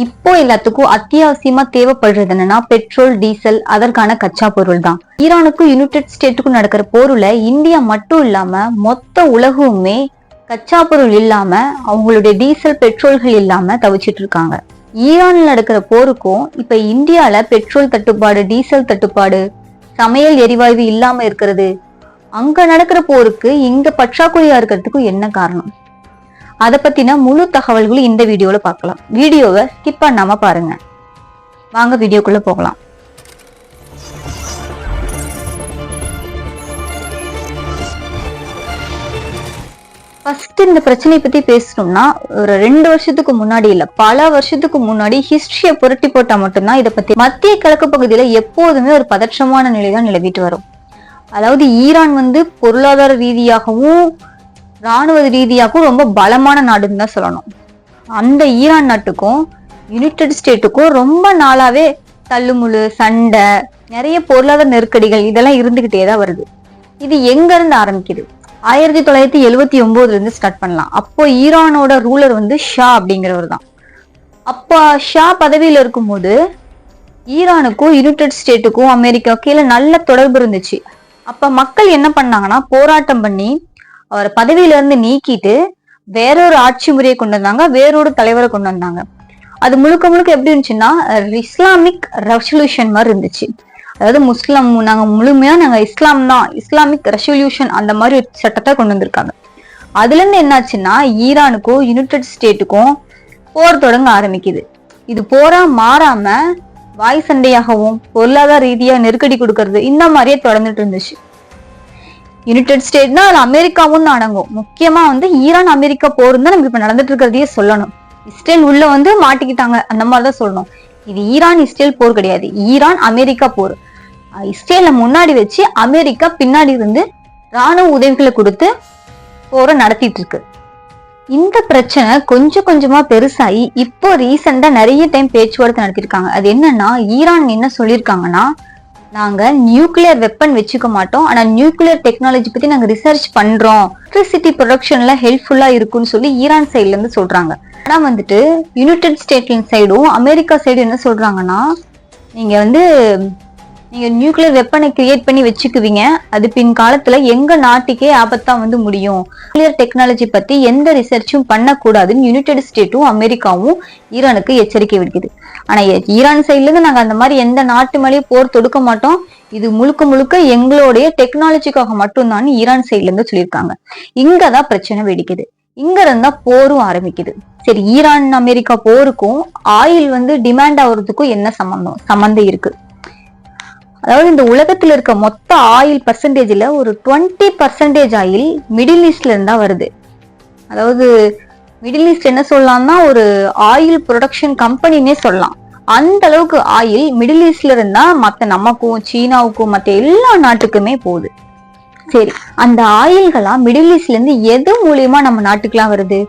இப்போ எல்லாத்துக்கும் அத்தியாவசியமா தேவைப்படுறது என்னன்னா பெட்ரோல், டீசல், அதற்கான கச்சா பொருள் தான். ஈரானுக்கும் யுனைடெட் ஸ்டேட்டுக்கும் நடக்கிற போருல இந்தியா மட்டும் இல்லாம மொத்த உலகமுமே கச்சா பொருள் இல்லாம, அவங்களுடைய டீசல், பெட்ரோல்கள் இல்லாம தவிச்சிட்டு இருக்காங்க. ஈரான்ல நடக்கிற போருக்கும் இப்ப இந்தியால பெட்ரோல் தட்டுப்பாடு, டீசல் தட்டுப்பாடு, சமையல் எரிவாயு இல்லாம இருக்கிறது, அங்க நடக்கிற போருக்கு இங்க பற்றாக்குறையா இருக்கிறதுக்கும் என்ன காரணம்? அதை பத்தின முழு தகவல்களும் இந்த வீடியோல பார்க்கலாம். வீடியோவை ஸ்கிப் பண்ணாம பாருங்க. வாங்க வீடியோக்குள்ள போகலாம். ஃபர்ஸ்ட் இந்த பிரச்சனையை பத்தி பேசணும்னா, ஒரு 2 வருஷத்துக்கு முன்னாடி இல்ல, பல வருஷத்துக்கு முன்னாடி ஹிஸ்டரியை புரட்டி போட்டா மட்டும்தான் இதை பத்தி. மத்திய கிழக்கு பகுதியில எப்போதுமே ஒரு பதற்றமான நிலைதான் நிலவிட்டு வரும். அதாவது ஈரான் பொருளாதார ரீதியாகவும் ராணுவ ரீதியாகவும் ரொம்ப பலமான நாடுன்னு தான் சொல்லணும். அந்த ஈரான் நாட்டுக்கும் யுனைடெட் ஸ்டேட்டுக்கும் ரொம்ப நாளாவே தள்ளுமுழு, சண்டை, நிறைய பொருளாதார நெருக்கடிகள் இதெல்லாம் இருந்துகிட்டே தான் வருது. இது எங்க இருந்து ஆரம்பிக்குது? 1979 இருந்து ஸ்டார்ட் பண்ணலாம். அப்போ ஈரானோட ரூலர் ஷா அப்படிங்கிறவர் தான். அப்போ ஷா பதவியில இருக்கும்போது ஈரானுக்கும் யுனைடெட் ஸ்டேட்டுக்கும் அமெரிக்காவுக்கும் நல்ல தொடர்பு இருந்துச்சு. அப்ப மக்கள் என்ன பண்ணாங்கன்னா, போராட்டம் பண்ணி அவர் பதவியில இருந்து நீக்கிட்டு வேறொரு ஆட்சி முறையை கொண்டு வந்தாங்க, வேறொரு தலைவரை கொண்டு வந்தாங்க. அது முழுக்க முழுக்க எப்படி இருந்துச்சுன்னா, இஸ்லாமிக் ரெவல்யூஷன் மாதிரி இருந்துச்சு. அதாவது நாங்க இஸ்லாம் தான், இஸ்லாமிக் ரெவல்யூஷன் அந்த மாதிரி ஒரு சட்டத்தை கொண்டு வந்திருக்காங்க. அதுல இருந்து என்னாச்சுன்னா, ஈரானுக்கும் யுனைடெட் ஸ்டேட்டுக்கும் போர் தொடங்க ஆரம்பிக்குது. இது போரா மாறாம வாய் சண்டையாகவும் பொருளாதார ரீதியா நெருக்கடி கொடுக்கறது இந்த மாதிரியே தொடர்ந்துட்டு இருந்துச்சு. யுனைடெட் ஸ்டேட்னா அது அமெரிக்காவும் தான் அடங்கும். முக்கியமா ஈரான் அமெரிக்கா போர் தான் நமக்கு இப்ப நடந்துட்டு இருக்கிறதையே சொல்லணும். இஸ்ரேல் உள்ள மாட்டிக்கிட்டாங்க அந்த மாதிரிதான் சொல்லணும். இது ஈரான் இஸ்ரேல் போர் கிடையாது, ஈரான் அமெரிக்கா போர். இஸ்ரேல முன்னாடி வச்சு அமெரிக்கா பின்னாடி இருந்து ராணுவ உதவிகளை கொடுத்து போரை நடத்திட்டு இருக்கு. இந்த பிரச்சனை கொஞ்சம் கொஞ்சமா பெருசாகி இப்போ ரீசெண்டா நிறைய டைம் பேச்சுவார்த்தை நடத்திருக்காங்க. அது என்னன்னா, ஈரான் என்ன சொல்லியிருக்காங்கன்னா, நாங்க நியூக்ளியர் வெப்பன் வச்சுக்க மாட்டோம், ஆனா நியூக்ளியர் டெக்னாலஜி பத்தி நாங்க ரிசர்ச் பண்றோம், எலக்ட்ரிசிட்டி ப்ரொடக்ஷன்ல ஹெல்ப்ஃபுல்லா இருக்குன்னு சொல்லி ஈரான் சைட்ல இருந்து சொல்றாங்க. ஆனா யுனைடெட் ஸ்டேட்ஸ் சைடும் அமெரிக்கா சைடும் என்ன சொல்றாங்கன்னா, நீங்க நியூக்ளியர் வெப்பனை கிரியேட் பண்ணி வச்சுக்குவீங்க, அது பின் காலத்துல எங்க நாட்டுக்கே ஆபத்தா முடியும், நியூக்ளியர் டெக்னாலஜி பத்தி எந்த ரிசர்ச்சும் பண்ணக்கூடாதுன்னு யுனைடெட் ஸ்டேட்டும் அமெரிக்காவும் ஈரானுக்கு எச்சரிக்கை விடுக்குது. ஆனா ஈரான் சைட்ல இருந்து நாங்க அந்த மாதிரி எந்த நாட்டு மேலேயும் போர் தொடுக்க மாட்டோம், இது முழுக்க முழுக்க எங்களுடைய டெக்னாலஜிக்காக மட்டும்தான் ஈரான் சைட்ல இருந்து சொல்லியிருக்காங்க. இங்கதான் பிரச்சனை வெடிக்குது, இங்க இருந்தா போரும் ஆரம்பிக்குது. சரி, ஈரான் அமெரிக்கா போருக்கும் ஆயில் டிமாண்ட் ஆகுறதுக்கும் என்ன சம்பந்தம் இருக்கு? அதாவது இந்த உலகத்துல இருக்க மொத்த ஆயில் பர்சன்டேஜ்ல ஒரு 20% ஆயில் மிடில் ஈஸ்ட்ல இருந்தா வருது. அதாவது மிடில் ஈஸ்ட் என்ன சொல்லலாம்னா ஒரு ஆயில் ப்ரொடக்ஷன் கம்பெனின்னே சொல்லலாம். அந்த அளவுக்கு ஆயில் மிடில் ஈஸ்ட்ல இருந்தா மத்த நமக்கும் சீனாவுக்கும் மத்த எல்லா நாட்டுக்குமே போகுது. சரி, அந்த ஆயில்களா மிடில் ஈஸ்ட்ல இருந்து எது மூலியமா நம்ம நாட்டுக்குலாம் வருது?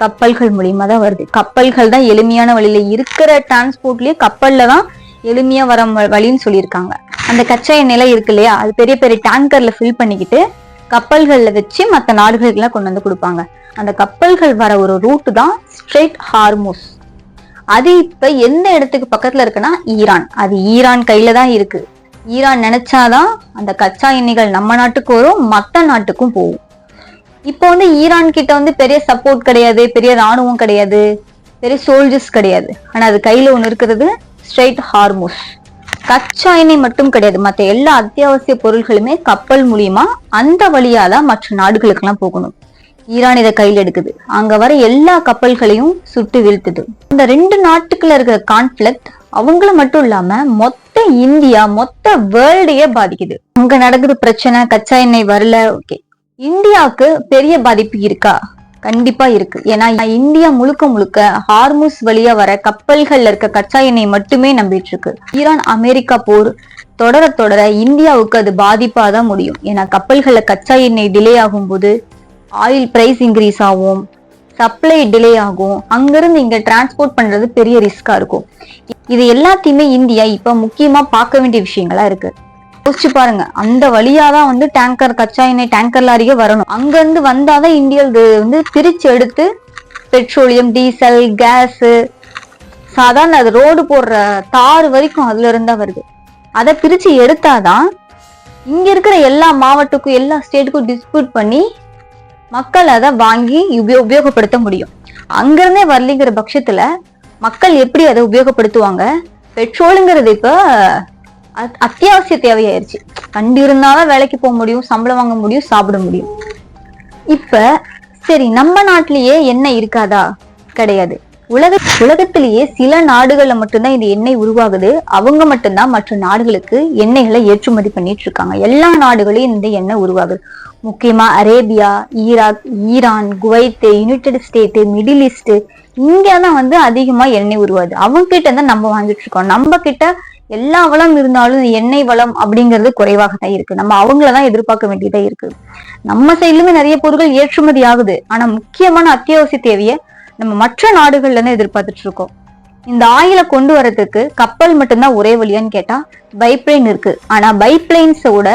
கப்பல்கள் மூலியமா தான் வருது. கப்பல்கள் தான் எளிமையான வழியில இருக்கிற டிரான்ஸ்போர்ட்லயே கப்பல்ல தான் எளிமையா வர வழின்னு சொல்லியிருக்காங்க. அந்த கச்சா எண்ணெய் இருக்கு இல்லையா, அது பெரிய பெரிய டேங்கர்ல ஃபில் பண்ணிக்கிட்டு கப்பல்கள்ல வச்சு மற்ற நாடுகளுக்கு கொண்டு கொடுப்பாங்க. அந்த கப்பல்கள் வர ஒரு ரூட் தான் ஸ்ட்ரெய்ட் ஹார்முஸ். அது இப்ப எந்த இடத்துக்கு பக்கத்துல இருக்குன்னா ஈரான். அது ஈரான் கையில தான் இருக்கு. ஈரான் நினைச்சாதான் அந்த கச்சா எண்ணெய்கள் நம்ம நாட்டுக்கு வரும், மற்ற நாட்டுக்கும் போகும். இப்போ ஈரான் கிட்ட பெரிய சப்போர்ட் கிடையாது, பெரிய ராணுவம் கிடையாது, பெரிய சோல்ஜர்ஸ் கிடையாது. ஆனா அது கையில ஒண்ணு இருக்கிறது ஸ்ட்ரெய்ட் ஹார்முஸ். கச்சா எண்ணெய் மட்டும் கிடையாது, மற்ற எல்லா அத்தியாவசிய பொருட்களுமே கப்பல் மூலியமா அந்த வழியாதான் மற்ற நாடுகளுக்கு எல்லாம் போகணும். ஈரான் இதை கையில் எடுக்குது, அங்க வர எல்லா கப்பல்களையும் சுட்டு வீழ்த்துது. இந்த 2 நாட்டுக்குள்ள இருக்கிற கான்ஃபிளிக்ட் அவங்கள மட்டும் இல்லாம மொத்த இந்தியா, மொத்த வேர்ல்டையே பாதிக்குது. அங்க நடக்குது பிரச்சனை, கச்சா எண்ணெய் வரல. ஓகே, இந்தியாவுக்கு பெரிய பாதிப்பு இருக்கா? கண்டிப்பா இருக்கு. ஏன்னா இந்தியா முழுக்க முழுக்க ஹார்முஸ் வழியா வர கப்பல்கள்ல இருக்க கச்சா எண்ணெய் மட்டுமே நம்பிட்டு இருக்கு. ஈரான் அமெரிக்கா போர் தொடர தொடர இந்தியாவுக்கு அது பாதிப்பாதான் முடியும். ஏன்னா கப்பல்கள்ல கச்சா எண்ணெய் டிலே ஆகும் போது ஆயில் பிரைஸ் இன்க்ரீஸ் ஆகும், சப்ளை டிலே ஆகும், அங்கிருந்து இங்க டிரான்ஸ்போர்ட் பண்றது பெரிய ரிஸ்கா இருக்கும். இது எல்லாத்தையுமே இந்தியா இப்ப முக்கியமா பார்க்க வேண்டிய விஷயங்களா இருக்கு. யோசிச்சு பாருங்க, அந்த வழியாதான் டேங்கர் கச்சா எண்ணெய் டேங்கர் லாரியே வரணும். அங்க இருந்து வந்தாதான் இந்தியா பிரிச்சு எடுத்து பெட்ரோலியம், டீசல், கேஸ் சாதாரண அது ரோடு போடுற தார் வரைக்கும் அதுல இருந்தா வருது. அதை பிரிச்சு எடுத்தாதான் இங்க இருக்கிற எல்லா மாவட்டத்துக்கும் எல்லா ஸ்டேட்டுக்கும் டிஸ்ட்ரிபியூட் பண்ணி மக்கள் அதை வாங்கி உபயோகப்படுத்த முடியும். அங்கிருந்தே வரலிங்கிற பட்சத்துல மக்கள் எப்படி அதை உபயோகப்படுத்துவாங்க? பெட்ரோலுங்கிறது இப்ப அத்தியாவசிய தேவையாயிருச்சு. கண்டு இருந்தாதான் வேலைக்கு போக முடியும், சம்பளம் வாங்க முடியும், சாப்பிட முடியும். இப்ப சரி, நம்ம நாட்டிலேயே எண்ணெய் இருக்காதா? கிடையாது. உலகத்திலேயே சில நாடுகள்ல மட்டும்தான் இந்த எண்ணெய் உருவாகுது. அவங்க மட்டும்தான் மற்ற நாடுகளுக்கு எண்ணெய்களை ஏற்றுமதி பண்ணிட்டு இருக்காங்க. எல்லா நாடுகளையும் இந்த எண்ணெய் உருவாகுது. முக்கியமா Arabia, Iraq, Iran, Kuwait, United State, Middle East, இங்கதான் அதிகமா எண்ணெய் உருவாது. அவங்க கிட்ட தான் நம்ம வாங்கிட்டு இருக்கோம். நம்ம கிட்ட எல்லா வளம் இருந்தாலும் எண்ணெய் வளம் அப்படிங்கிறது குறைவாக தான் இருக்கு. நம்ம அவங்களதான் எதிர்பார்க்க வேண்டியதா இருக்கு. நம்ம சைட்லுமே நிறைய பொருட்கள் ஏற்றுமதி ஆகுது. ஆனா முக்கியமான அத்தியாவசிய தேவையை நம்ம மற்ற நாடுகள்ல இருந்து எதிர்பார்த்துட்டு இருக்கோம். இந்த ஆயிலை கொண்டு வரதுக்கு கப்பல் மட்டும்தான் ஒரே வழியான்னு கேட்டா பைப்லைன் இருக்கு. ஆனா பைப்லைன்ஸோட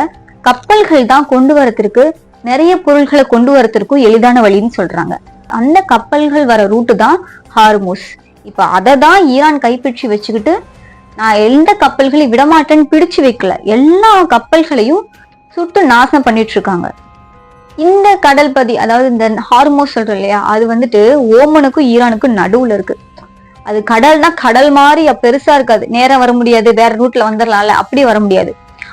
கப்பல்கள் தான் கொண்டு வரத்திற்கு, நிறைய பொருட்களை கொண்டு வரத்திற்கும் எளிதான வழின்னு சொல்றாங்க. அந்த கப்பல்கள் வர ரூட்டு தான் ஹார்மூஸ். இப்ப அதை தான் ஈரான் கைப்பற்றி வச்சுக்கிட்டு நான் எந்த கப்பல்களையும் விடமாட்டேன்னு பிடிச்சு வைக்கல, எல்லா கப்பல்களையும் சுட்டு நாசம் பண்ணிட்டு இருக்காங்க. இந்த கடல் பதி, அதாவது இந்த ஹார்மோஸ் சொல்றோம் இல்லையா, அது ஓமனுக்கும் ஈரானுக்கும் நடுவுல இருக்கு. அது கடல்னா கடல் மாதிரி பெருசா இருக்காது. நேரம் வர முடியாது, வேற ரூட்ல வந்துடலாம்ல, அப்படி வர முடியாது.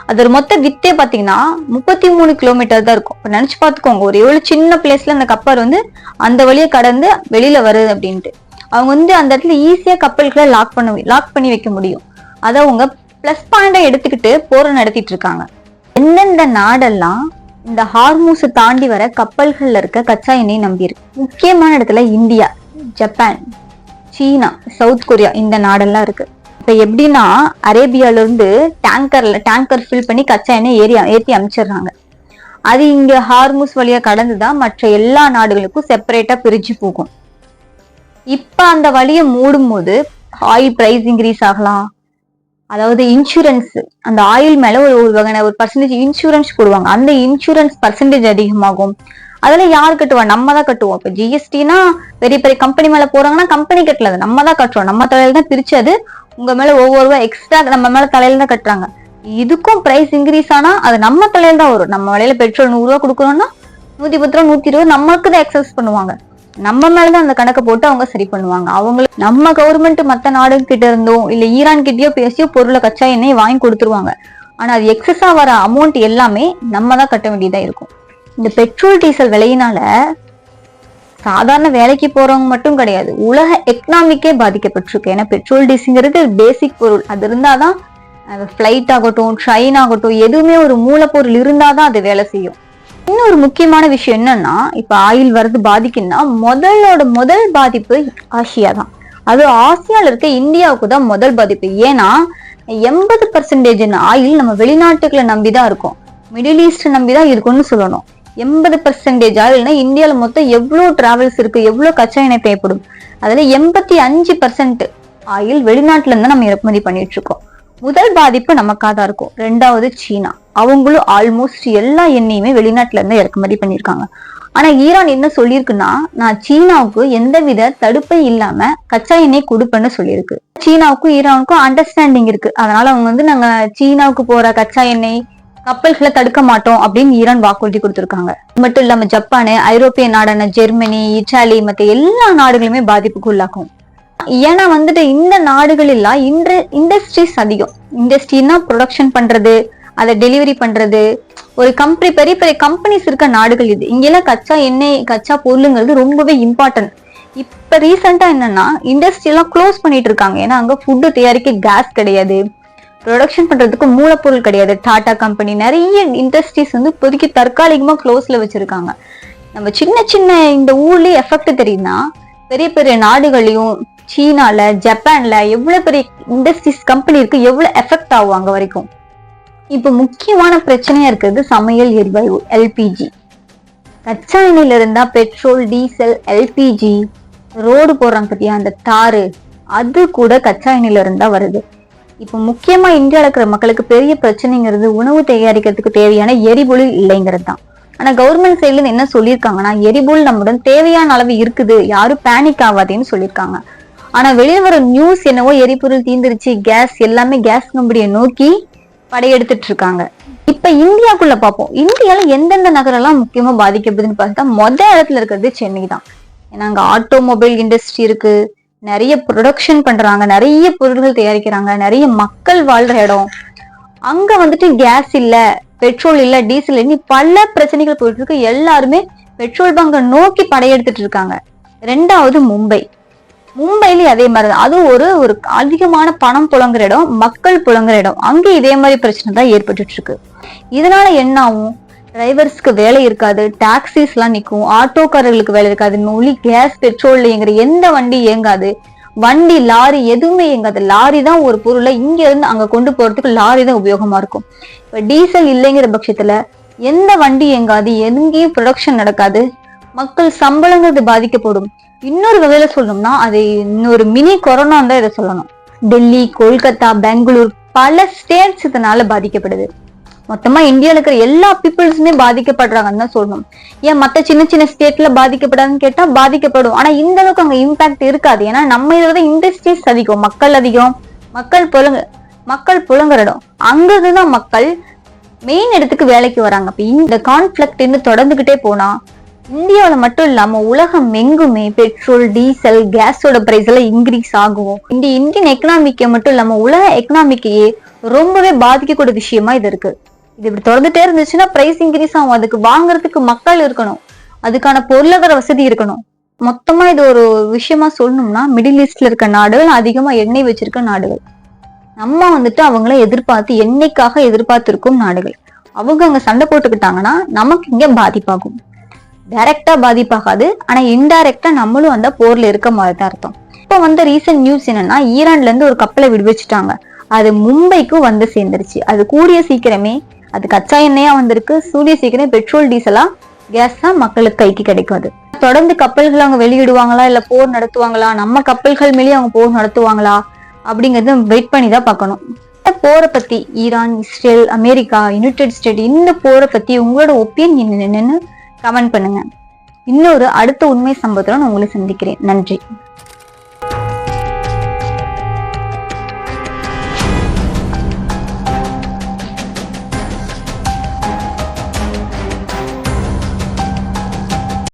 அது ஒரு மொத்த வித்தே பாத்தீங்கன்னா 33 கிலோமீட்டர் தான் இருக்கும். இப்ப நினைச்சு பாத்துக்கோங்க, ஒரு எவ்வளவு சின்ன பிளேஸ்ல அந்த கப்பல் அந்த வழியை கடந்து வெளியில வருது அப்படின்ட்டு. அவங்க அந்த இடத்துல ஈஸியா கப்பல்களை லாக் பண்ணி வைக்க முடியும். அதை அவங்க பிளஸ் பாயிண்டா எடுத்துக்கிட்டு போரை நடத்திட்டு இருக்காங்க. எந்தெந்த நாடெல்லாம் இந்த ஹார்மூஸை தாண்டி வர கப்பல்கள்ல இருக்க கச்சா எண்ணெய் நம்பி இருக்கு? முக்கியமான இடத்துல இந்தியா, ஜப்பான், சீனா, சவுத் கொரியா, இந்த நாடெல்லாம் இருக்கு. இப்ப எப்படின்னா அரேபியால இருந்து டேங்கர் ஃபில் பண்ணி கச்சா எண்ணெய் ஏற்றி அமைச்சிடுறாங்க. அது இங்க ஹார்மூஸ் வழியா கடந்துதான் மற்ற எல்லா நாடுகளுக்கும் செப்பரேட்டா பிரிச்சு போகும். இப்ப அந்த வழியை மூடும் போது ஆயில் பிரைஸ் இன்க்ரீஸ் ஆகலாம். அதாவது இன்சூரன்ஸ், அந்த ஆயில் மேல ஒரு வகையான ஒரு பர்சன்டேஜ் இன்சூரன்ஸ் போடுவாங்க. அந்த இன்சூரன்ஸ் பர்சன்டேஜ் அதிகமாகும். அதெல்லாம் யார் கட்டுவா? நம்ம தான் கட்டுவோம். இப்ப ஜிஎஸ்டினா பெரிய பெரிய கம்பெனி மேல போறாங்கன்னா கம்பெனி கட்டல, நம்ம தான் கட்டுறோம். நம்ம தலையில தான் பிரிச்சு அது உங்க மேல ஒவ்வொரு ரூபா எக்ஸ்ட்ரா நம்ம மேல தலையில தான் கட்டுறாங்க. இதுக்கும் பிரைஸ் இன்க்ரீஸ் ஆனா அது நம்ம தலையில தான் வரும். நம்ம விலையில பெட்ரோல் 100 ரூபா கொடுக்கணும்னா 110 ரூபா 120 நமக்கு தான் எக்ஸஸ் பண்ணுவாங்க. நம்ம மேலதான் அந்த கணக்கை போட்டு அவங்க சரி பண்ணுவாங்க. அவங்களுக்கு நம்ம கவர்மெண்ட் மத்த நாடு கிட்ட இருந்தோ இல்ல ஈரான் கிட்டயோ பேசியோ பொருளை கச்சா எண்ணெய் வாங்கி கொடுத்துருவாங்க. ஆனா அது எக்ஸஸா வர அமௌண்ட் எல்லாமே நம்ம தான் கட்ட வேண்டியதா இருக்கும். இந்த பெட்ரோல் டீசல் விலையினால சாதாரண வேலைக்கு போறவங்க மட்டும் கிடையாது, உலக எக்கனாமிக்கே பாதிக்கப்பட்டிருக்கு. ஏன்னா பெட்ரோல் டீசல்ங்கிறது பேசிக் பொருள். அது இருந்தாதான் பிளைட் ஆகட்டும், ட்ரெயின் ஆகட்டும், எதுவுமே ஒரு மூலப்பொருள் இருந்தாதான் அது வேலை செய்யும். இன்னொரு முக்கியமான விஷயம் என்னன்னா, இப்ப ஆயில் வருது பாதிக்குன்னா முதல் பாதிப்பு ஆசியா தான். அது ஆசியால இருக்க இந்தியாவுக்கு தான் முதல் பாதிப்பு. ஏன்னா 80% ஆயில் நம்ம வெளிநாட்டுகளை நம்பிதான் இருக்கும், மிடில் ஈஸ்ட் நம்பிதான் இருக்கும்னு சொல்லணும். 80% ஆயில்னா இந்தியாவில மொத்தம் எவ்வளவு டிராவல்ஸ் இருக்கு, எவ்வளவு கச்சா எண்ணெய் தேவைப்படும். அதுல 85% ஆயில் வெளிநாட்டுல இருந்தா நம்ம இறக்குமதி பண்ணிட்டு இருக்கோம். முதல் பாதிப்பு நமக்காதான் இருக்கும். ரெண்டாவது சீனா, அவங்களும் ஆல்மோஸ்ட் எல்லா எண்ணெயுமே வெளிநாட்டுல இருந்து இறக்குமதி பண்ணிருக்காங்க. ஆனா ஈரான் என்ன சொல்லியிருக்குன்னா, நான் சீனாவுக்கு எந்தவித தடுப்பை இல்லாம கச்சா எண்ணெய் கொடுப்பேன்னு சொல்லியிருக்கு. சீனாவுக்கும் ஈரானுக்கும் அண்டர்ஸ்டாண்டிங் இருக்கு. அதனால அவங்க நாங்க சீனாவுக்கு போற கச்சா எண்ணெய் கப்பல்களை தடுக்க மாட்டோம் அப்படின்னு ஈரான் வாக்குறுதி கொடுத்திருக்காங்க. மட்டும் இல்லாம ஜப்பானு, ஐரோப்பிய நாடான ஜெர்மனி, இத்தாலி, மத்த எல்லா நாடுகளுமே பாதிப்புக்கு உள்ளாக்கும். ஏன்னா இந்த நாடுகள் எல்லாம் இண்டஸ்ட்ரீஸ் அதிகம். இண்டஸ்ட்ரினா ப்ரொடக்ஷன் பண்றது, அதை டெலிவரி பண்றது, ஒரு கம்பெனி, பெரிய பெரிய கம்பெனிஸ் இருக்க நாடுகள் இது. இங்கெல்லாம் கச்சா எண்ணெய், கச்சா பொருளுங்கிறது ரொம்பவே இம்பார்ட்டன்ட். இப்ப ரீசெண்டா என்னன்னா இண்டஸ்ட்ரி எல்லாம் க்ளோஸ் பண்ணிட்டு இருக்காங்க. ஏன்னா அங்க ஃபுட்டு தயாரிக்க கேஸ் கிடையாது, ப்ரொடக்ஷன் பண்றதுக்கு மூலப்பொருள் கிடையாது. டாடா கம்பெனி, நிறைய இண்டஸ்ட்ரீஸ் இப்போதைக்கு தற்காலிகமா க்ளோஸ்ல வச்சிருக்காங்க. நம்ம சின்ன சின்ன இந்த ஊர்லயே எஃபெக்ட் தெரியுதுன்னா, பெரிய பெரிய நாடுகளையும் சீனால, ஜப்பான்ல எவ்வளவு பெரிய இண்டஸ்ட்ரீஸ் கம்பெனி இருக்கு, எவ்வளவு எஃபெக்ட் ஆகும் அங்க வரைக்கும். இப்ப முக்கியமான பிரச்சனையா இருக்கிறது சமையல் எரிவாயு, எல்பிஜி. கச்சா எண்ணெயில இருந்தா பெட்ரோல், டீசல், எல்பிஜி, ரோடு போடுறாங்க பத்தியா அந்த தாரு, அது கூட கச்சா எண்ணெயில இருந்தா வருது. இப்ப முக்கியமா இந்தியாவில் இருக்கிற மக்களுக்கு பெரிய பிரச்சனைங்கிறது உணவு தயாரிக்கிறதுக்கு தேவையான எரிபொருள் இல்லைங்கிறது தான். ஆனா கவர்மெண்ட் சைட்ல இருந்து என்ன சொல்லியிருக்காங்கன்னா, எரிபொருள் நம்முடன் தேவையான அளவு இருக்குது, யாரும் பேனிக் ஆகாதேன்னு சொல்லியிருக்காங்க. ஆனா வெளியே வர நியூஸ் என்னவோ எரிபொருள் தீந்துருச்சு, கேஸ் எல்லாமே கேஸ் கம்பெனியை நோக்கி படையெடுத்துட்டு இருக்காங்க. இப்ப இந்தியாக்குள்ள பார்ப்போம். இந்தியால எந்தெந்த நகரம் எல்லாம் முக்கியமா பாதிக்கப்படுதுன்னு பார்த்தா இடத்துல இருக்கிறது சென்னை தான். ஏன்னா அங்க ஆட்டோமொபைல் இண்டஸ்ட்ரி இருக்கு, நிறைய ப்ரொடக்ஷன் பண்றாங்க, நிறைய பொருட்கள் தயாரிக்கிறாங்க, நிறைய மக்கள் வாழ்ற இடம். அங்க கேஸ் இல்ல, பெட்ரோல் இல்ல, டீசல் இல்ல, பல பிரச்சனைகள் போயிட்டு இருக்கு. எல்லாருமே பெட்ரோல் பங்கை நோக்கி படையெடுத்துட்டு இருக்காங்க. ரெண்டாவது மும்பைலயும் அதே மாதிரிதான். அது ஒரு அதிகமான பணம் புழங்குற இடம், மக்கள் புழங்குற இடம். அங்க இதே மாதிரி பிரச்சனை தான் ஏற்பட்டு இருக்கு. இதனால என்ன ஆகும்? டிரைவர்ஸ்க்கு வேலை இருக்காது, டாக்ஸிஸ் எல்லாம் நிற்கும், ஆட்டோக்காரர்களுக்கு வேலை இருக்காது, ஒளி கேஸ் பெட்ரோல் இயங்குற எந்த வண்டி இயங்காது, வண்டி லாரி எதுவுமே இயங்காது. லாரி தான் ஒரு பொருளை இங்க இருந்து அங்க கொண்டு போறதுக்கு லாரி தான் உபயோகமா இருக்கும். இப்ப டீசல் இல்லைங்கிற பட்சத்துல எந்த வண்டி இயங்காது, எங்கேயும் ப்ரொடக்ஷன் நடக்காது, மக்கள் சம்பளங்கிறது பாதிக்கப்படும். இன்னொரு வகையில சொல்லணும்னா அது இன்னொரு மினி கொரோனா தான் இதை சொல்லணும். டெல்லி, கொல்கத்தா, பெங்களூர் பல ஸ்டேட்ஸ் இதனால பாதிக்கப்படுது. மொத்தமா இந்தியால இருக்கிற எல்லா பீப்புள்ஸுமே பாதிக்கப்படுறாங்கன்னு தான் சொல்லணும். ஏன் மத்த சின்ன சின்ன ஸ்டேட்ல பாதிக்கப்படாதுன்னு கேட்டா பாதிக்கப்படும். ஆனா இந்த அளவுக்கு அங்க இம்பாக்ட் இருக்காது. ஏன்னா நம்ம இதுல இண்டஸ்ட்ரீஸ் அதிகம், மக்கள் அதிகம், மக்கள் புலங்குற இடம். அங்கிருந்துதான் மக்கள் மெயின் இடத்துக்கு வேலைக்கு வராங்க. அப்ப இந்த கான்ஃபிளிக்ட் இன்னும் தொடர்ந்துகிட்டே போனா இந்தியாவில மட்டும் இல்லாம உலகம் எங்குமே பெட்ரோல், டீசல், கேஸோட பிரைஸ் எல்லாம் இன்க்ரீஸ் ஆகும். இந்த இந்தியன் எக்கனாமிக்க மட்டும் இல்லாம உலக எக்கனாமிக்கையே ரொம்பவே பாதிக்கக்கூடிய விஷயமா இது இருக்கு. இது இப்படி தொடர்ந்துட்டே இருந்துச்சுன்னா பிரைஸ் இன்க்ரீஸ் ஆகும். அதுக்கு வாங்குறதுக்கு மக்கள் இருக்கணும், அதுக்கான பொருளாதார வசதி இருக்கணும். மொத்தமா இது ஒரு விஷயமா சொல்லணும்னா மிடில் ஈஸ்ட்ல இருக்க நாடுகள் அதிகமா எண்ணெய் வச்சிருக்க நாடுகள். நம்ம அவங்கள எண்ணெய்க்காக எதிர்பார்த்திருக்கும் நாடுகள். அவங்க அங்க சண்டை போட்டுக்கிட்டாங்கன்னா நமக்கு இங்க பாதிப்பாகும். டைரக்டா பாதிப்பாகாது, ஆனா இன்டைரக்டா நம்மளும் அந்த போர்ல இருக்க மாதிரி அர்த்தம். இப்ப ரீசன்ட் நியூஸ் என்னன்னா, ஈரான்ல இருந்து ஒரு கப்பலை விடுவிச்சுட்டாங்க. அது மும்பைக்கு சேர்ந்துருச்சு. அது கூடிய சீக்கிரமே அது கச்சா எண்ணெயா வந்திருக்கு. கூடிய சீக்கிரம் பெட்ரோல், டீசலா, கேஸ் தான் மக்களுக்கு கைக்கு கிடைக்காது. தொடர்ந்து கப்பல்கள் அவங்க வெளியிடுவாங்களா, இல்ல போர் நடத்துவாங்களா, நம்ம கப்பல்கள் மேலேயே அவங்க போர் நடத்துவாங்களா அப்படிங்கறத வெயிட் பண்ணி தான் பார்க்கணும். போரை பத்தி Iran, Israel, America, United state இந்த போரை பத்தி உங்களோட ஒப்பீனியன் என்னன்னு கமெண்ட் பண்ணுங்க. இன்னொரு அடுத்த உண்மை சம்பவத்துடன் உங்களை சந்திக்கிறேன். நன்றி.